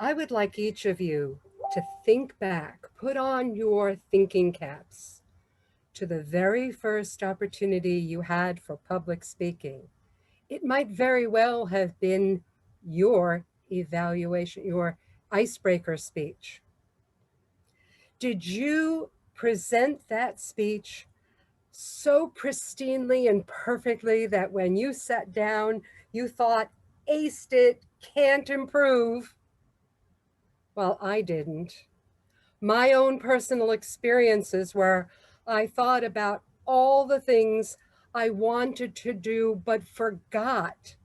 I would like each of you to think back, put on your thinking caps to the very first opportunity you had for public speaking. It might very well have been your evaluation, your icebreaker speech. Did you present that speech so pristinely and perfectly that when you sat down, you thought, aced it, can't improve? Well, I didn't. My own personal experiences where I thought about all the things I wanted to do but forgot,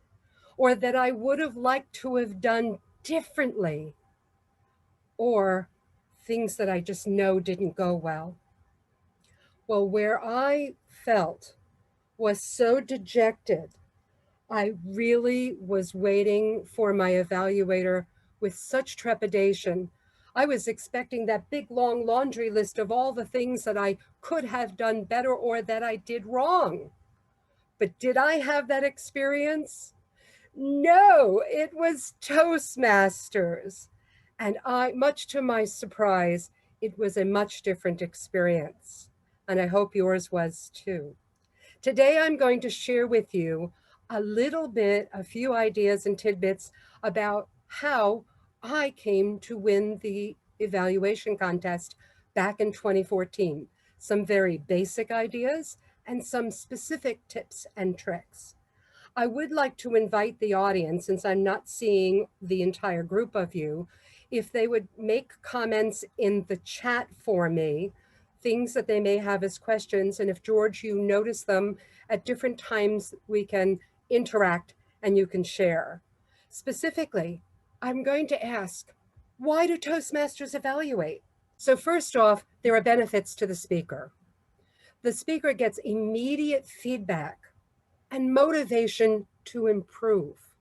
or that I would have liked to have done differently, or things that I just know didn't go well. Well, where I felt was so dejected, I really was waiting for my evaluator with such trepidation. I was expecting that big long laundry list of all the things that I could have done better or that I did wrong. But did I have that experience? No, it was Toastmasters. And much to my surprise, it was a much different experience. And I hope yours was too. Today, I'm going to share with you a few ideas and tidbits about how I came to win the evaluation contest back in 2014. Some very basic ideas and some specific tips and tricks. I would like to invite the audience, since I'm not seeing the entire group of you, if they would make comments in the chat for me, things that they may have as questions. And if, George, you notice them at different times, we can interact and you can share. Specifically, I'm going to ask, why do Toastmasters evaluate? So first off, there are benefits to the speaker. The speaker gets immediate feedback and motivation to improve.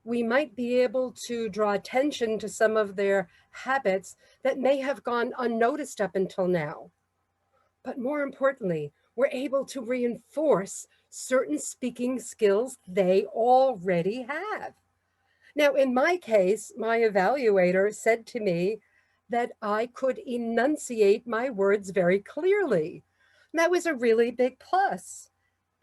We might be able to draw attention to some of their habits that may have gone unnoticed up until now. But more importantly, we're able to reinforce certain speaking skills they already have. Now, in my case, my evaluator said to me that I could enunciate my words very clearly. And that was a really big plus.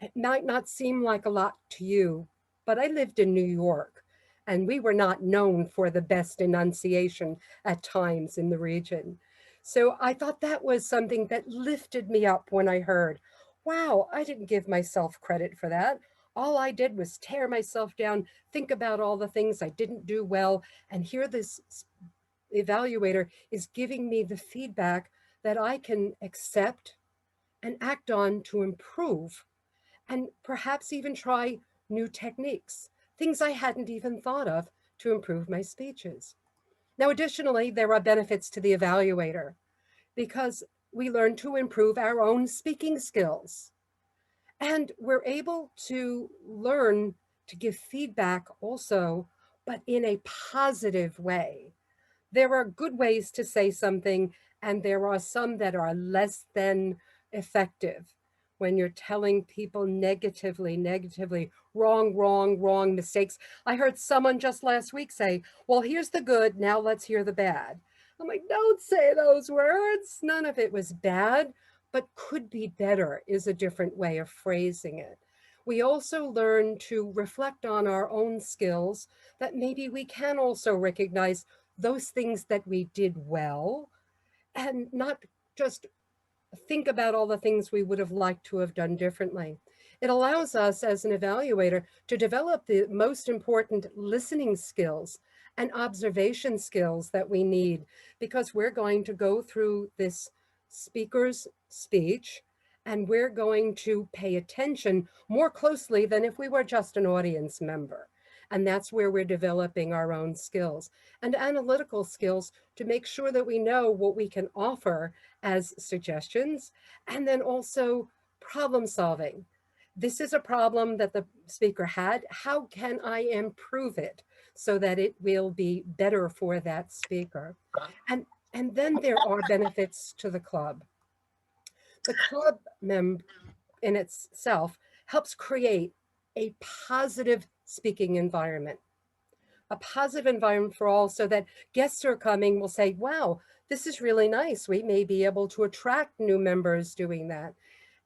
It might not seem like a lot to you, but I lived in New York, and we were not known for the best enunciation at times in the region. So I thought that was something that lifted me up when I heard, wow, I didn't give myself credit for that. All I did was tear myself down, think about all the things I didn't do well, and here this evaluator is giving me the feedback that I can accept and act on to improve, and perhaps even try new techniques, things I hadn't even thought of to improve my speeches. Now, additionally, there are benefits to the evaluator because we learn to improve our own speaking skills. And we're able to learn to give feedback also, but in a positive way. There are good ways to say something, and there are some that are less than effective. When you're telling people negatively, wrong, wrong, wrong, mistakes. I heard someone just last week say, well, here's the good, now let's hear the bad. I'm like, don't say those words. None of it was bad, but could be better is a different way of phrasing it. We also learn to reflect on our own skills, that maybe we can also recognize those things that we did well and not just think about all the things we would have liked to have done differently. It allows us as an evaluator to develop the most important listening skills and observation skills that we need, because we're going to go through this speaker's speech and we're going to pay attention more closely than if we were just an audience member. And that's where we're developing our own skills and analytical skills to make sure that we know what we can offer as suggestions, and then also problem solving. This is a problem that the speaker had. How can I improve it so that it will be better for that speaker? And, and then there are benefits to the club. The club member in itself helps create a positive speaking environment. a positive environment for all, so that guests who are coming will say, wow, this is really nice. We may be able to attract new members doing that.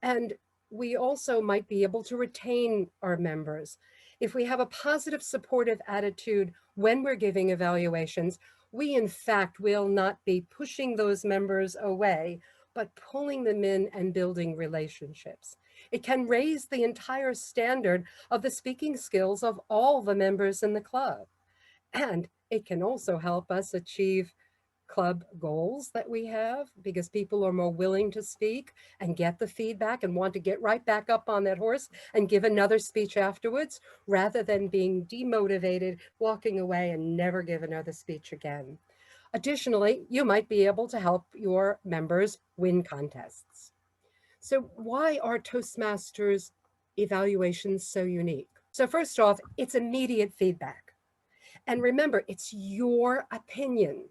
And we also might be able to retain our members. If we have a positive, supportive attitude when we're giving evaluations, we in fact will not be pushing those members away, but pulling them in and building relationships. It can raise the entire standard of the speaking skills of all the members in the club. And it can also help us achieve club goals that we have, because people are more willing to speak and get the feedback and want to get right back up on that horse and give another speech afterwards, rather than being demotivated, walking away and never give another speech again. Additionally, you might be able to help your members win contests. So why are Toastmasters evaluations so unique? So first off, it's immediate feedback. And remember, it's your opinion.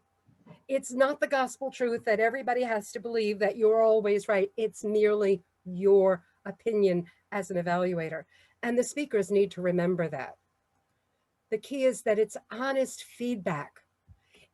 It's not the gospel truth that everybody has to believe that you're always right. It's merely your opinion as an evaluator. And the speakers need to remember that. The key is that it's honest feedback.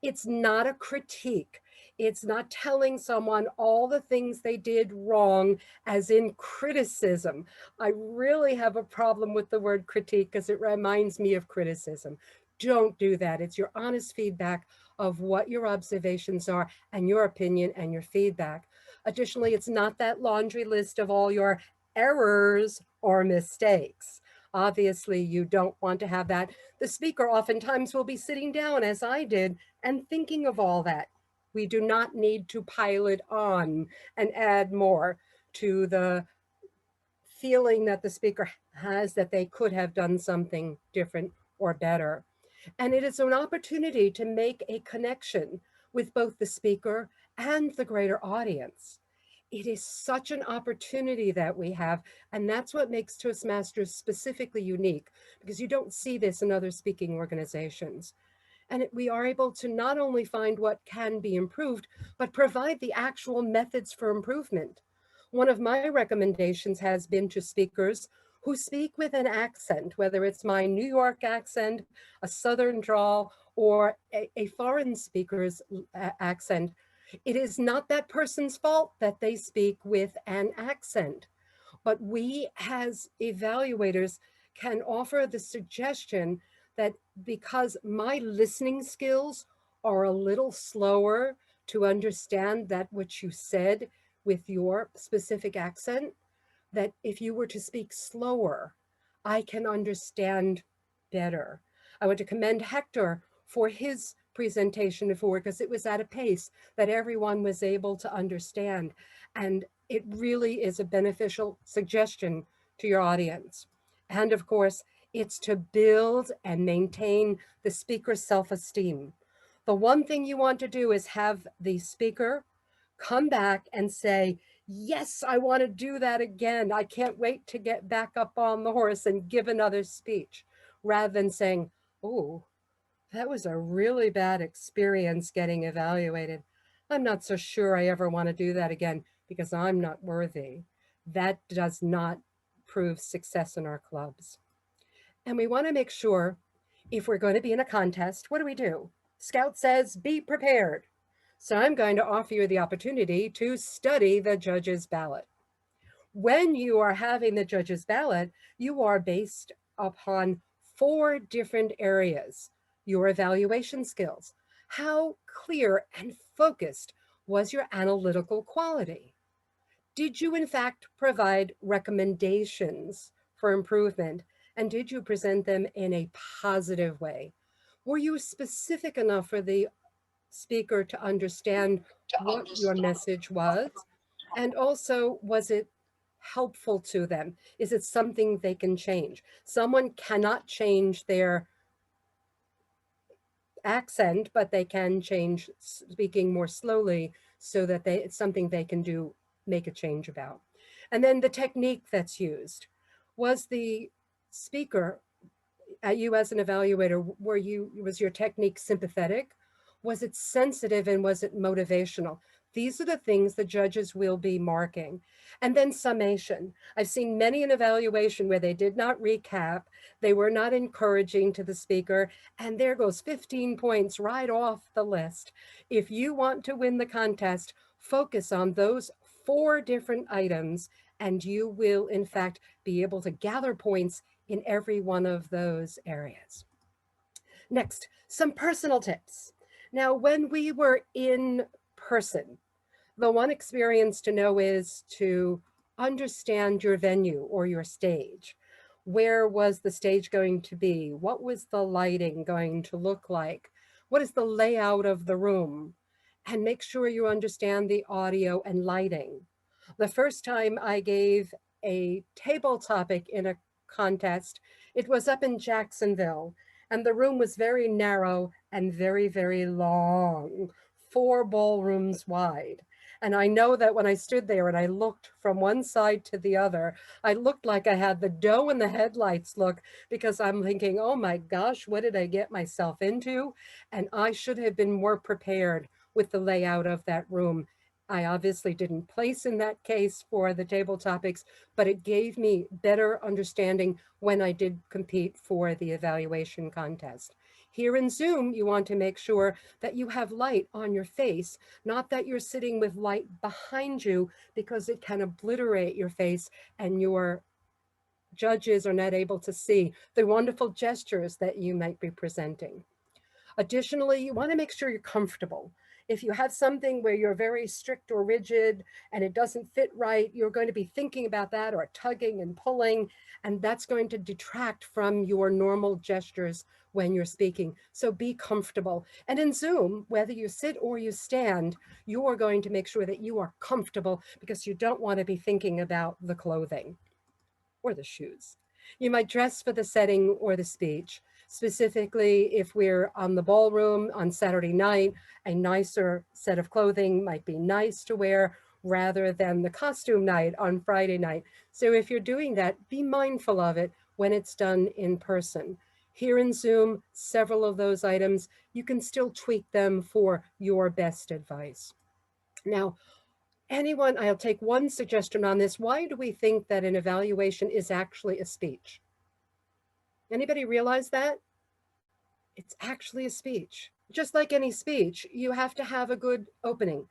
It's not a critique. It's not telling someone all the things they did wrong, as in criticism. I really have a problem with the word critique because it reminds me of criticism. Don't do that. It's your honest feedback of what your observations are and your opinion and your feedback. Additionally, it's not that laundry list of all your errors or mistakes. Obviously, you don't want to have that. The speaker oftentimes will be sitting down, as I did, and thinking of all that. We do not need to pile it on and add more to the feeling that the speaker has that they could have done something different or better. And it is an opportunity to make a connection with both the speaker and the greater audience. It is such an opportunity that we have, and that's what makes Toastmasters specifically unique, because you don't see this in other speaking organizations. And we are able to not only find what can be improved, but provide the actual methods for improvement. One of my recommendations has been to speakers who speak with an accent, whether it's my New York accent, a Southern drawl, or a foreign speaker's accent. It is not that person's fault that they speak with an accent, but we as evaluators can offer the suggestion that because my listening skills are a little slower to understand that which you said with your specific accent, that if you were to speak slower, I can understand better. I want to commend Hector for his presentation before, because it was at a pace that everyone was able to understand. And it really is a beneficial suggestion to your audience. And of course, it's to build and maintain the speaker's self-esteem. The one thing you want to do is have the speaker come back and say, yes, I want to do that again. I can't wait to get back up on the horse and give another speech, rather than saying, oh, that was a really bad experience getting evaluated. I'm not so sure I ever want to do that again because I'm not worthy. That does not prove success in our clubs. And we want to make sure, if we're going to be in a contest, what do? Scout says, be prepared. So I'm going to offer you the opportunity to study the judge's ballot. When you are having the judge's ballot, you are based upon 4 different areas. Your evaluation skills. How clear and focused was your analytical quality? Did you in fact provide recommendations for improvement? And did you present them in a positive way? Were you specific enough for the speaker to understand what your message was? And also, was it helpful to them? Is it something they can change? Someone cannot change their accent, but they can change speaking more slowly, so that it's something they can do, make a change about. And then the technique that's used. Was the speaker, you as an evaluator, was your technique sympathetic? Was it sensitive, and was it motivational? These are the things the judges will be marking. And then summation. I've seen many an evaluation where they did not recap, they were not encouraging to the speaker, and there goes 15 points right off the list. If you want to win the contest, focus on those 4 different items, and you will, in fact, be able to gather points in every one of those areas. Next, some personal tips. Now, when we were in person, the one experience to know is to understand your venue or your stage. Where was the stage going to be? What was the lighting going to look like? What is the layout of the room? And make sure you understand the audio and lighting. The first time I gave a table topic in a contest, it was up in Jacksonville, and the room was very narrow and very, very long, 4 ballrooms wide. And I know that when I stood there and I looked from one side to the other, I looked like I had the doe in the headlights look, because I'm thinking, oh my gosh, what did I get myself into? And I should have been more prepared with the layout of that room. I obviously didn't place in that case for the table topics, but it gave me better understanding when I did compete for the evaluation contest. Here in Zoom, you want to make sure that you have light on your face, not that you're sitting with light behind you, because it can obliterate your face and your judges are not able to see the wonderful gestures that you might be presenting. Additionally, you want to make sure you're comfortable. If you have something where you're very strict or rigid and it doesn't fit right, you're going to be thinking about that or tugging and pulling, and that's going to detract from your normal gestures when you're speaking. So be comfortable. And in Zoom, whether you sit or you stand, you are going to make sure that you are comfortable, because you don't want to be thinking about the clothing or the shoes. You might dress for the setting or the speech. Specifically, if we're on the ballroom on Saturday night, a nicer set of clothing might be nice to wear rather than the costume night on Friday night. So if you're doing that, be mindful of it when it's done in person. Here in Zoom, several of those items, you can still tweak them for your best advice. Now, I'll take one suggestion on this. Why do we think that an evaluation is actually a speech? Anybody realize that? It's actually a speech. Just like any speech, you have to have a good opening,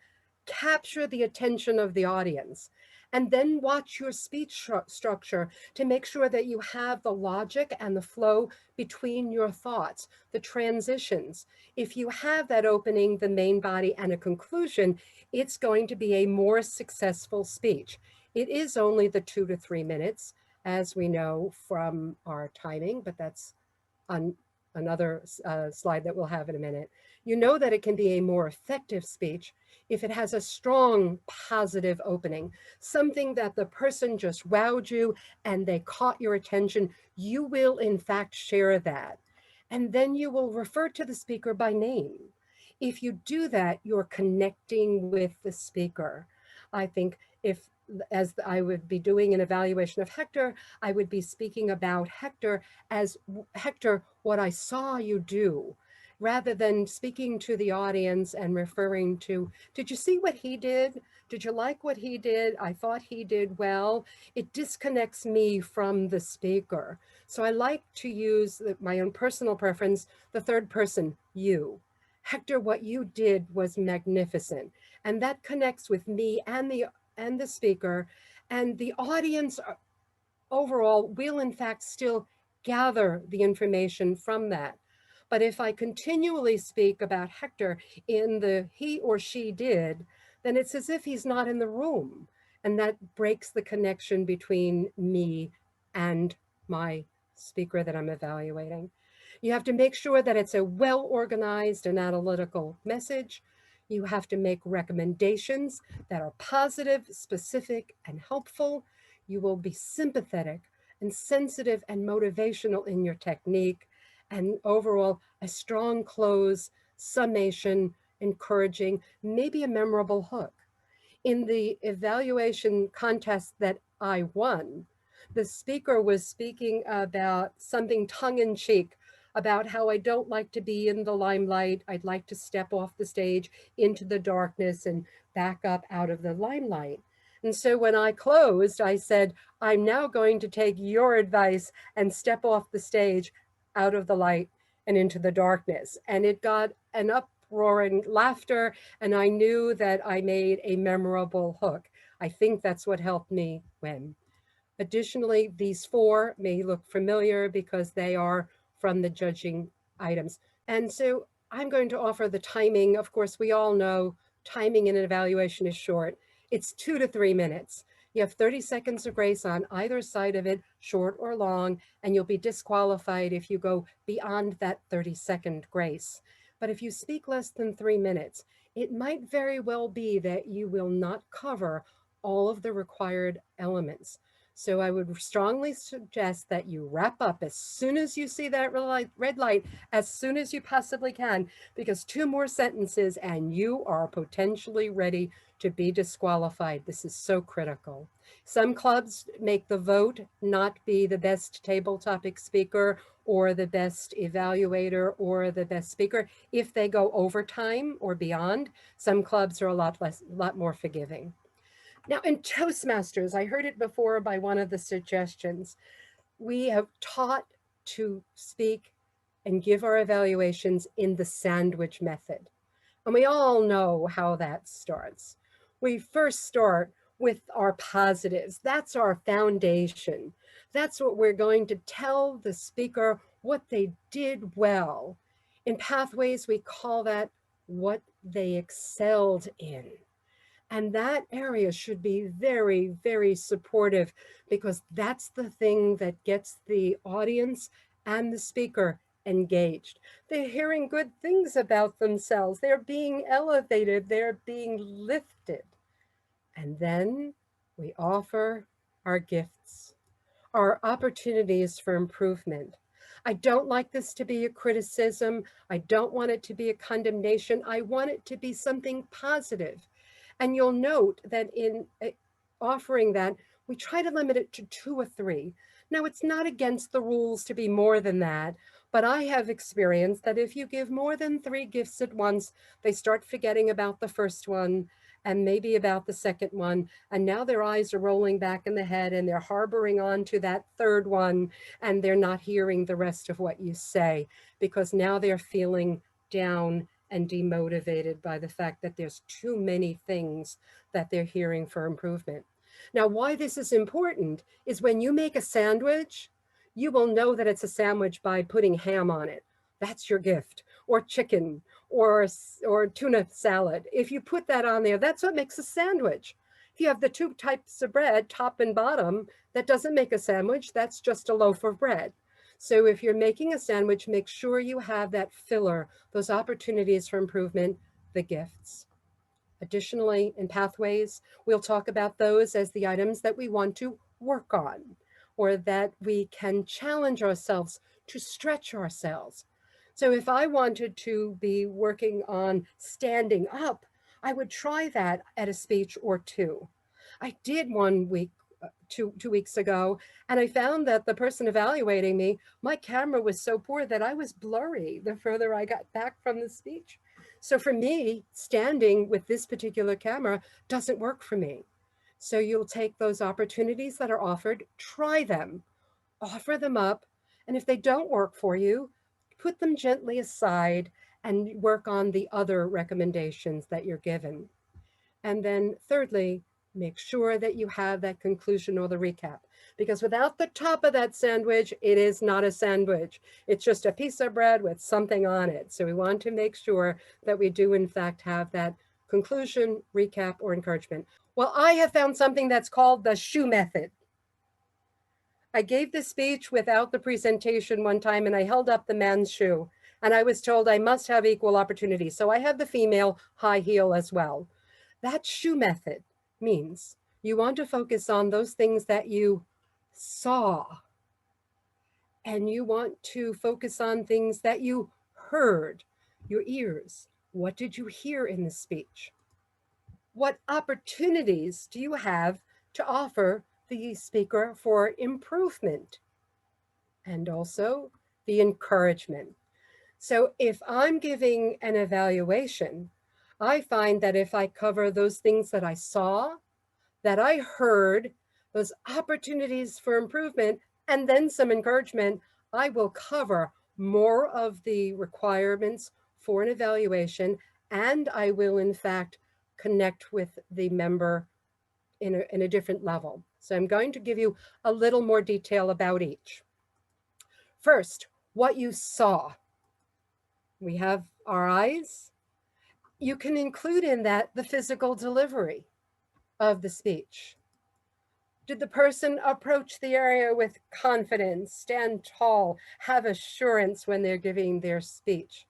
capture the attention of the audience, and then watch your speech structure to make sure that you have the logic and the flow between your thoughts, the transitions. If you have that opening, the main body, and a conclusion, it's going to be a more successful speech. It is only the 2 to 3 minutes, as we know from our timing, but that's on another slide that we'll have in a minute. You know that it can be a more effective speech if it has a strong positive opening, something that the person just wowed you and they caught your attention. You will in fact share that. And then you will refer to the speaker by name. If you do that, you're connecting with the speaker. I think if, as I would be doing an evaluation of Hector, I would be speaking about Hector as, Hector, what I saw you do, rather than speaking to the audience and referring to, did you see what he did? Did you like what he did? I thought he did well. It disconnects me from the speaker. So I like to use my own personal preference, the third person, you. Hector, what you did was magnificent. And that connects with me and the speaker, and the audience overall will in fact still gather the information from that. But if I continually speak about Hector in the he or she did, then it's as if he's not in the room. And that breaks the connection between me and my speaker that I'm evaluating. You have to make sure that it's a well-organized and analytical message. You have to make recommendations that are positive, specific, and helpful. You will be sympathetic and sensitive and motivational in your technique. And overall, a strong close, summation, encouraging, maybe a memorable hook. In the evaluation contest that I won, the speaker was speaking about something tongue-in-cheek about how I don't like to be in the limelight. I'd like to step off the stage into the darkness and back up out of the limelight. And so when I closed, I said, I'm now going to take your advice and step off the stage out of the light and into the darkness. And it got an uproaring laughter, and I knew that I made a memorable hook. I think that's what helped me win. Additionally, these four may look familiar because they are from the judging items. And so I'm going to offer the timing. Of course, we all know timing in an evaluation is short. It's 2 to 3 minutes. You have 30 seconds of grace on either side of it, short or long, and you'll be disqualified if you go beyond that 30-second grace. But if you speak less than 3 minutes, it might very well be that you will not cover all of the required elements. So I would strongly suggest that you wrap up as soon as you see that red light, as soon as you possibly can, because 2 more sentences and you are potentially ready to be disqualified. This is so critical. Some clubs make the vote not be the best table topic speaker or the best evaluator or the best speaker if they go overtime or beyond. Some clubs are a lot more forgiving. Now, in Toastmasters, I heard it before by one of the suggestions, we have taught to speak and give our evaluations in the sandwich method. And we all know how that starts. We first start with our positives. That's our foundation. That's what we're going to tell the speaker what they did well. In Pathways, we call that what they excelled in. And that area should be very, very supportive because that's the thing that gets the audience and the speaker engaged. They're hearing good things about themselves. They're being elevated. They're being lifted. And then we offer our gifts, our opportunities for improvement. I don't like this to be a criticism. I don't want it to be a condemnation. I want it to be something positive. And you'll note that in offering that, we try to limit it to 2 or 3. Now, it's not against the rules to be more than that, but I have experienced that if you give more than 3 gifts at once, they start forgetting about the first one and maybe about the second one. And now their eyes are rolling back in the head and they're harboring on to that third one, and they're not hearing the rest of what you say because now they're feeling down and demotivated by the fact that there's too many things that they're hearing for improvement. Now, why this is important is when you make a sandwich, you will know that it's a sandwich by putting ham on it. That's your gift, or chicken, or tuna salad. If you put that on there, that's what makes a sandwich. If you have the 2 types of bread, top and bottom, that doesn't make a sandwich. That's just a loaf of bread. So if you're making a sandwich, make sure you have that filler, those opportunities for improvement, the gifts. Additionally, in Pathways, we'll talk about those as the items that we want to work on, or that we can challenge ourselves to stretch ourselves. So if I wanted to be working on standing up, I would try that at a speech or 2. I did one week, 2 weeks ago, and I found that the person evaluating me, my camera was so poor that I was blurry the further I got back from the speech. So for me, standing with this particular camera doesn't work for me. So you'll take those opportunities that are offered, try them, offer them up, and if they don't work for you, put them gently aside and work on the other recommendations that you're given. And then thirdly, make sure that you have that conclusion or the recap, because without the top of that sandwich, it is not a sandwich. It's just a piece of bread with something on it. So we want to make sure that we do in fact have that conclusion, recap, or encouragement. Well, I have found something that's called the shoe method. I gave the speech without the presentation one time, and I held up the man's shoe, and I was told I must have equal opportunity. So I have the female high heel as well. That shoe method means you want to focus on those things that you saw, and you want to focus on things that you heard, your ears. What did you hear in the speech? What opportunities do you have to offer the speaker for improvement? And also the encouragement. So if I'm giving an evaluation, I find that if I cover those things that I saw, that I heard, those opportunities for improvement, and then some encouragement, I will cover more of the requirements for an evaluation, and I will, in fact, connect with the member in a different level. So I'm going to give you a little more detail about each. First, what you saw. We have our eyes. You can include in that the physical delivery of the speech. Did the person approach the area with confidence, stand tall, have assurance when they're giving their speech?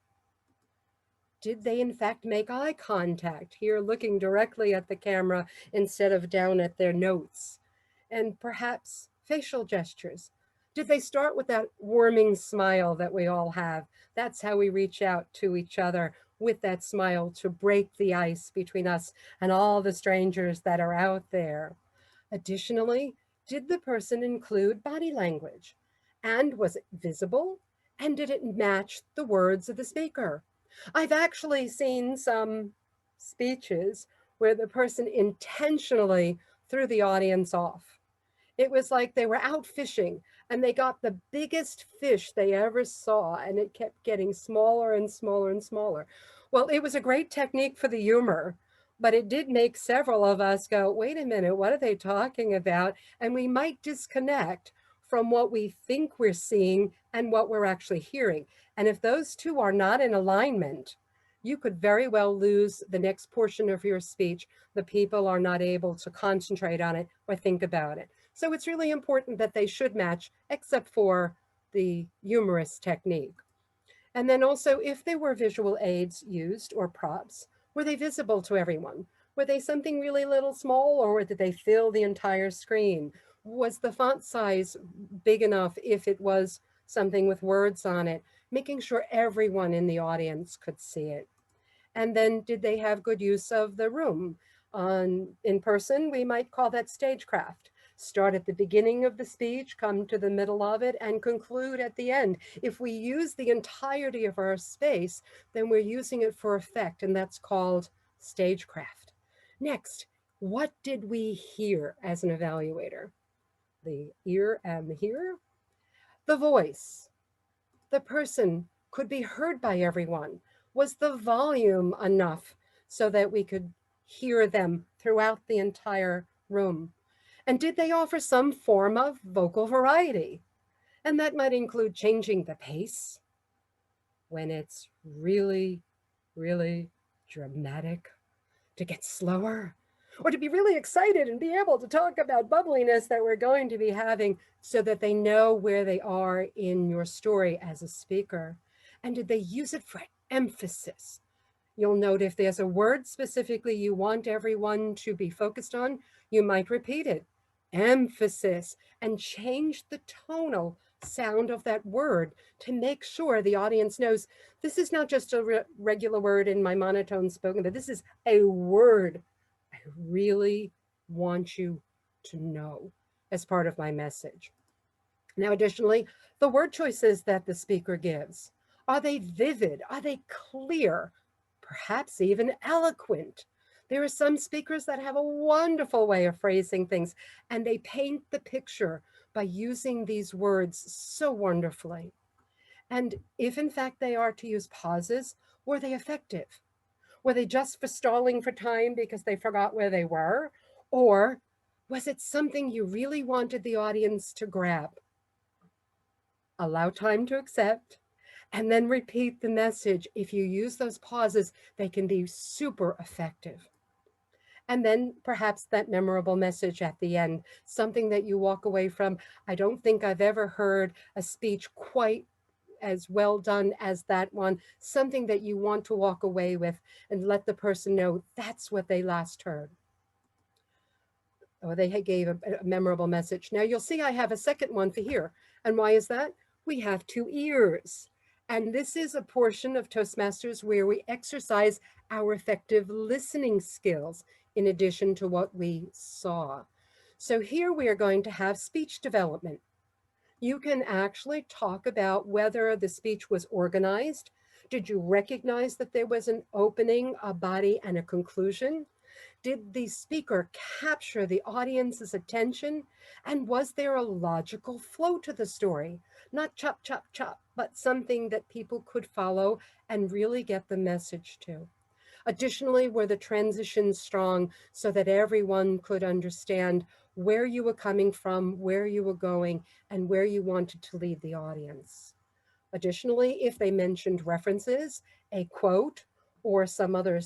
Did they in fact make eye contact, here looking directly at the camera instead of down at their notes? And perhaps facial gestures. Did they start with that warming smile that we all have? That's how we reach out to each other, with that smile, to break the ice between us and all the strangers that are out there. Additionally, did the person include body language? And was it visible? And did it match the words of the speaker? I've actually seen some speeches where the person intentionally threw the audience off. It was like they were out fishing and they got the biggest fish they ever saw, and it kept getting smaller and smaller and smaller. Well, it was a great technique for the humor, but it did make several of us go, wait a minute, what are they talking about? And we might disconnect from what we think we're seeing and what we're actually hearing. And if those two are not in alignment, you could very well lose the next portion of your speech. The people are not able to concentrate on it or think about it. So it's really important that they should match, except for the humorous technique. And then also, if there were visual aids used or props, were they visible to everyone? Were they something really little small, or did they fill the entire screen? Was the font size big enough if it was something with words on it? Making sure everyone in the audience could see it. And then did they have good use of the room? In person, we might call that stagecraft. Start at the beginning of the speech, come to the middle of it, and conclude at the end. If we use the entirety of our space, then we're using it for effect, and that's called stagecraft. Next, what did we hear as an evaluator? The ear and the hearer. The voice. The person could be heard by everyone. Was the volume enough so that we could hear them throughout the entire room? And did they offer some form of vocal variety? And that might include changing the pace when it's really, really dramatic, to get slower, or to be really excited and be able to talk about bubbliness that we're going to be having, so that they know where they are in your story as a speaker. And did they use it for emphasis? You'll note if there's a word specifically you want everyone to be focused on, you might repeat it. Emphasis, and change the tonal sound of that word to make sure the audience knows this is not just a regular word in my monotone spoken, but this is a word I really want you to know as part of my message. Now, additionally, the word choices that the speaker gives, are they vivid? Are they clear? Perhaps even eloquent? There are some speakers that have a wonderful way of phrasing things, and they paint the picture by using these words so wonderfully. And if in fact they are to use pauses, were they effective? Were they just for stalling for time because they forgot where they were? Or was it something you really wanted the audience to grab? Allow time to accept, and then repeat the message. If you use those pauses, they can be super effective. And then perhaps that memorable message at the end, something that you walk away from. I don't think I've ever heard a speech quite as well done as that one, something that you want to walk away with and let the person know that's what they last heard. Or they gave a memorable message. Now you'll see I have a second one for here. And why is that? We have two ears. And this is a portion of Toastmasters where we exercise our effective listening skills in addition to what we saw. So here we are going to have speech development. You can actually talk about whether the speech was organized. Did you recognize that there was an opening, a body, and a conclusion? Did the speaker capture the audience's attention? And was there a logical flow to the story? Not chop, chop, chop, but something that people could follow and really get the message to. Additionally, were the transitions strong so that everyone could understand where you were coming from, where you were going, and where you wanted to lead the audience? Additionally, if they mentioned references, a quote, or some other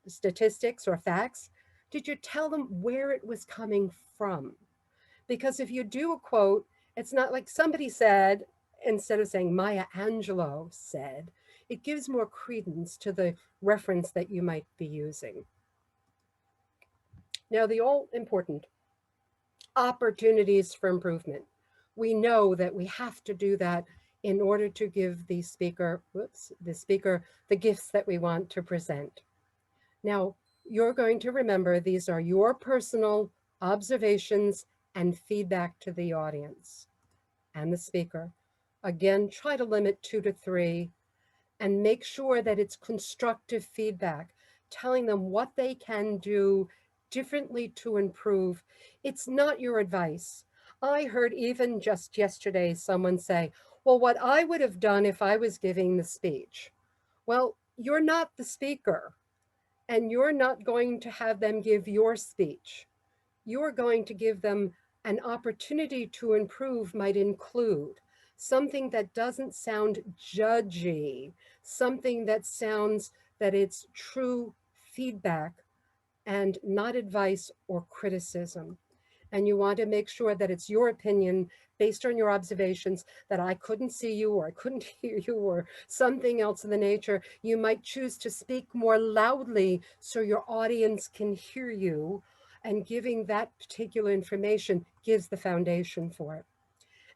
statistics or facts, did you tell them where it was coming from? Because if you do a quote, it's not like somebody said, instead of saying Maya Angelou said, it gives more credence to the reference that you might be using. Now, the all important opportunities for improvement. We know that we have to do that in order to give the speaker the gifts that we want to present. Now, you're going to remember these are your personal observations and feedback to the audience and the speaker. Again, try to limit 2 to 3 and make sure that it's constructive feedback, telling them what they can do differently to improve. It's not your advice. I heard even just yesterday someone say, well, what I would have done if I was giving the speech. Well, you're not the speaker, and you're not going to have them give your speech. You're going to give them an opportunity to improve, might include something that doesn't sound judgy, something that sounds that it's true feedback and not advice or criticism. And you want to make sure that it's your opinion based on your observations, that I couldn't see you or I couldn't hear you or something else of the nature. You might choose to speak more loudly so your audience can hear you, and giving that particular information gives the foundation for it.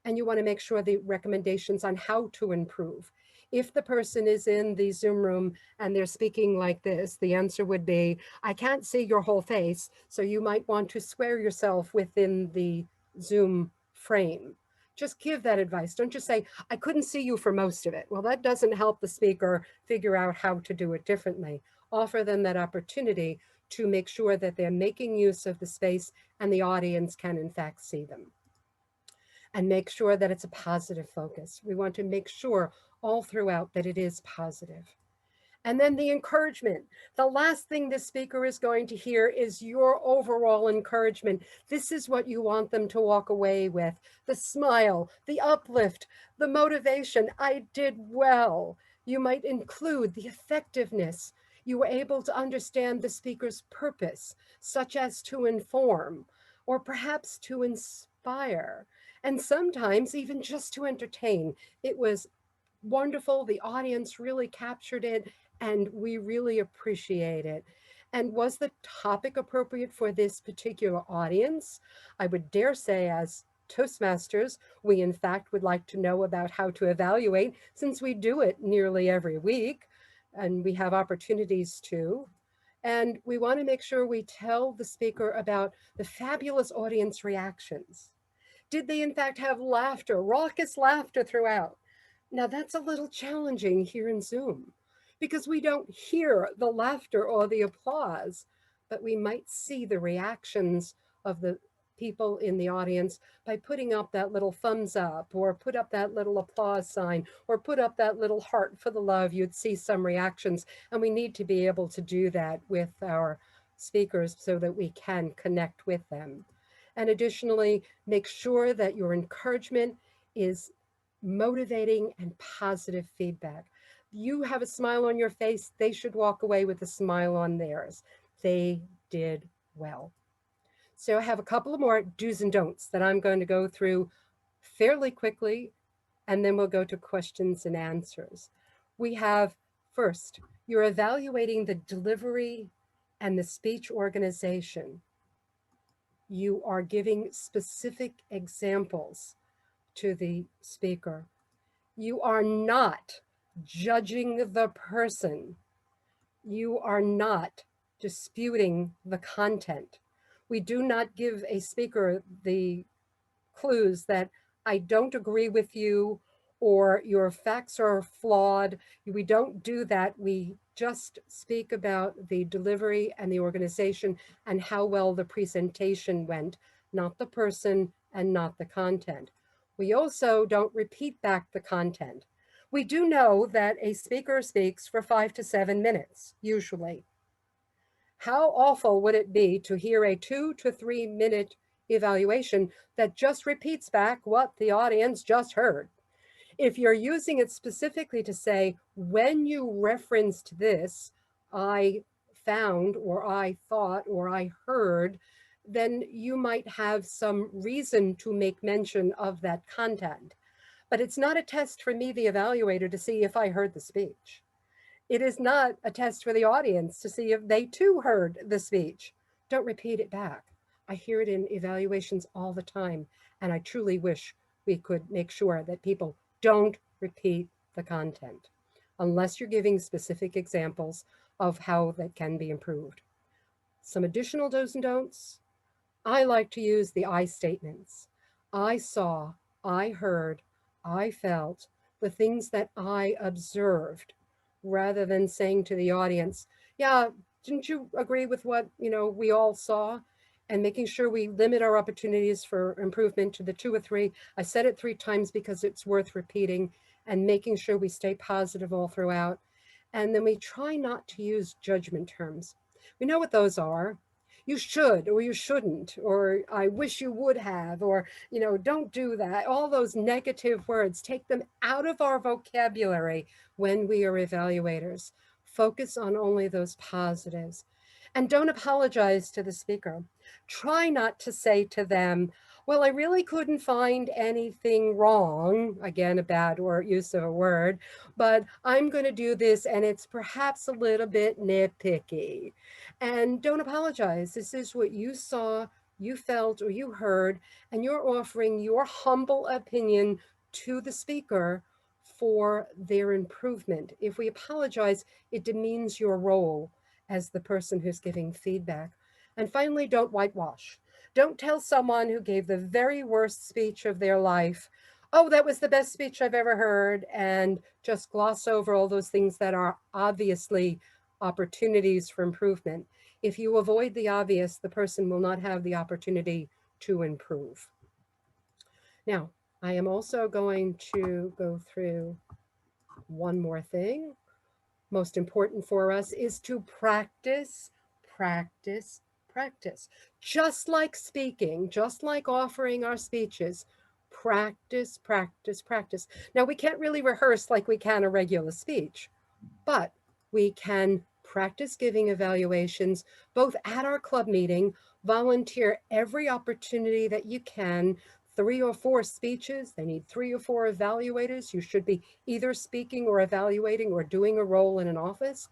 And you want to make sure the recommendations on how to improve. If the person is in the Zoom room and they're speaking like this, the answer would be, I can't see your whole face, so you might want to square yourself within the Zoom frame. Just give that advice. Don't just say, I couldn't see you for most of it. Well, that doesn't help the speaker figure out how to do it differently. Offer them that opportunity to make sure that they're making use of the space and the audience can in fact see them, and make sure that it's a positive focus. We want to make sure all throughout that it is positive. And then the encouragement. The last thing the speaker is going to hear is your overall encouragement. This is what you want them to walk away with: the smile, the uplift, the motivation. I did well. You might include the effectiveness. You were able to understand the speaker's purpose, such as to inform or perhaps to inspire, and sometimes even just to entertain. It was wonderful. The audience really captured it, and we really appreciate it. And was the topic appropriate for this particular audience? I would dare say, as Toastmasters, we in fact would like to know about how to evaluate, since we do it nearly every week and we have opportunities to. And we want to make sure we tell the speaker about the fabulous audience reactions. Did they in fact have laughter, raucous laughter throughout? Now that's a little challenging here in Zoom because we don't hear the laughter or the applause, but we might see the reactions of the people in the audience by putting up that little thumbs up or put up that little applause sign or put up that little heart for the love. You'd see some reactions, and we need to be able to do that with our speakers so that we can connect with them. And additionally, make sure that your encouragement is motivating and positive feedback. You have a smile on your face, they should walk away with a smile on theirs. They did well. So I have a couple of more do's and don'ts that I'm going to go through fairly quickly, and then we'll go to questions and answers. We have, first, you're evaluating the delivery and the speech organization. You are giving specific examples to the speaker. You are not judging the person. You are not disputing the content. We do not give a speaker the clues that I don't agree with you, or your facts are flawed. We don't do that. We just speak about the delivery and the organization and how well the presentation went, not the person and not the content. We also don't repeat back the content. We do know that a speaker speaks for 5 to 7 minutes, usually. How awful would it be to hear a 2 to 3 minute evaluation that just repeats back what the audience just heard? If you're using it specifically to say, when you referenced this, I found, or I thought, or I heard, then you might have some reason to make mention of that content. But it's not a test for me, the evaluator, to see if I heard the speech. It is not a test for the audience to see if they too heard the speech. Don't repeat it back. I hear it in evaluations all the time, and I truly wish we could make sure that people don't repeat the content unless you're giving specific examples of how that can be improved. Some additional do's and don'ts. I like to use the I statements. I saw, I heard, I felt, the things that I observed, rather than saying to the audience, yeah, didn't you agree with what, we all saw? And making sure we limit our opportunities for improvement to the 2 or 3. I said it 3 times because it's worth repeating, and making sure we stay positive all throughout. And then we try not to use judgment terms. We know what those are. You should, or you shouldn't, or I wish you would have, or, don't do that. All those negative words, take them out of our vocabulary when we are evaluators. Focus on only those positives. And don't apologize to the speaker. Try not to say to them, well, I really couldn't find anything wrong, again, a bad use of a word, but I'm going to do this and it's perhaps a little bit nitpicky. And don't apologize. This is what you saw, you felt, or you heard, and you're offering your humble opinion to the speaker for their improvement. If we apologize, it demeans your role as the person who's giving feedback. And finally, don't whitewash. Don't tell someone who gave the very worst speech of their life, oh, that was the best speech I've ever heard, and just gloss over all those things that are obviously opportunities for improvement. If you avoid the obvious, the person will not have the opportunity to improve. Now, I am also going to go through one more thing. Most important for us is to practice, practice, practice. Just like speaking, just like offering our speeches, practice, practice, practice. Now, we can't really rehearse like we can a regular speech, but we can practice giving evaluations both at our club meeting, volunteer every opportunity that you can. 3 or 4 speeches, they need 3 or 4 evaluators. You should be either speaking or evaluating or doing a role in an office.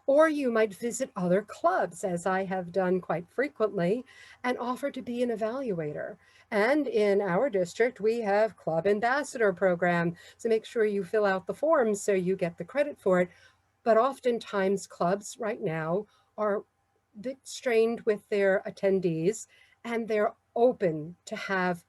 Or you might visit other clubs, as I have done quite frequently, and offer to be an evaluator. And in our district, we have club ambassador program. So make sure you fill out the forms so you get the credit for it. But oftentimes clubs right now are a bit strained with their attendees, and they're open to have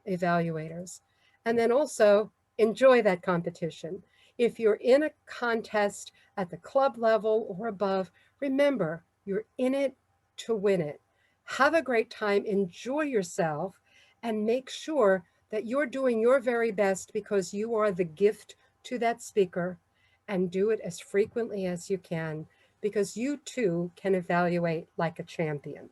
evaluators. And then also enjoy that competition. If you're in a contest at the club level or above, remember, you're in it to win it. Have a great time, enjoy yourself, and make sure that you're doing your very best because you are the gift to that speaker, and do it as frequently as you can because you too can evaluate like a champion.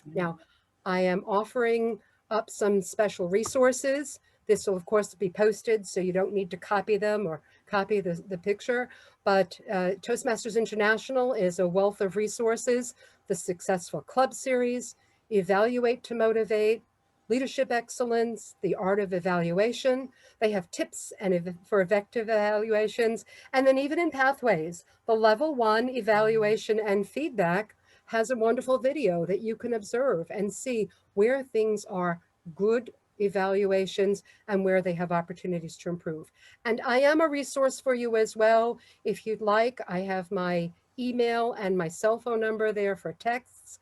Now, I am offering up some special resources. This will, of course, be posted, so you don't need to copy them or copy the picture. But Toastmasters International is a wealth of resources. The Successful Club Series, Evaluate to Motivate, Leadership Excellence, The Art of Evaluation. They have tips for effective evaluations. And then even in Pathways, the Level 1 Evaluation and Feedback has a wonderful video that you can observe and see where things are good evaluations and where they have opportunities to improve. And I am a resource for you as well. If you'd like, I have my email and my cell phone number there for texts.